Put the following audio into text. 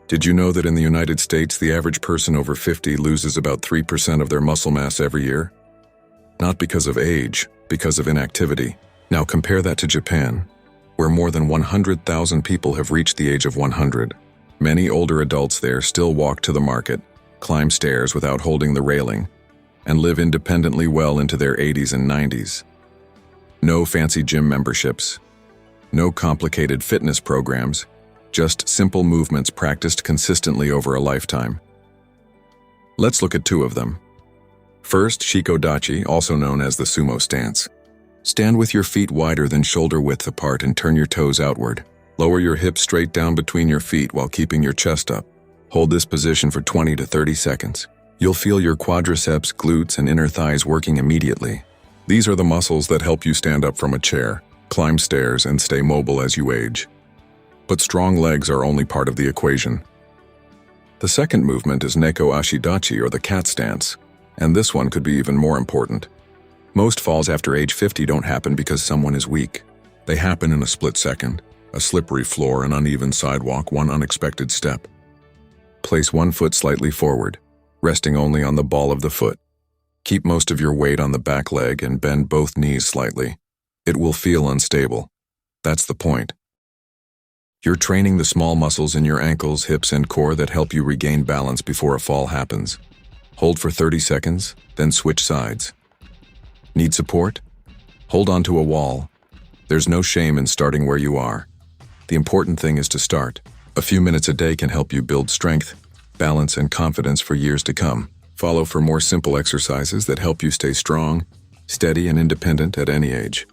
Did you know that in the United States, the average person over 50 loses about 3% of their muscle mass every year? Not because of age, because of inactivity. Now compare that to Japan, where more than 100,000 people have reached the age of 100. Many older adults there still walk to the market, climb stairs without holding the railing, and live independently well into their 80s and 90s. No fancy gym memberships, no complicated fitness programs, just simple movements practiced consistently over a lifetime. Let's look at two of them. First, Shikodachi, also known as the sumo stance. Stand with your feet wider than shoulder width apart and turn your toes outward. Lower your hips straight down between your feet while keeping your chest up. Hold this position for 20 to 30 seconds. You'll feel your quadriceps, glutes, and inner thighs working immediately. These are the muscles that help you stand up from a chair, climb stairs, and stay mobile as you age. But strong legs are only part of the equation. The second movement is Neko Ashidachi, or the cat stance, and this one could be even more important. Most falls after age 50 don't happen because someone is weak. They happen in a split second. A slippery floor, an uneven sidewalk, one unexpected step. Place one foot slightly forward, resting only on the ball of the foot. Keep most of your weight on the back leg and bend both knees slightly. It will feel unstable. That's the point. You're training the small muscles in your ankles, hips, and core that help you regain balance before a fall happens. Hold for 30 seconds, then switch sides. Need support? Hold onto a wall. There's no shame in starting where you are. The important thing is to start. A few minutes a day can help you build strength, balance, and confidence for years to come. Follow for more simple exercises that help you stay strong, steady, and independent at any age.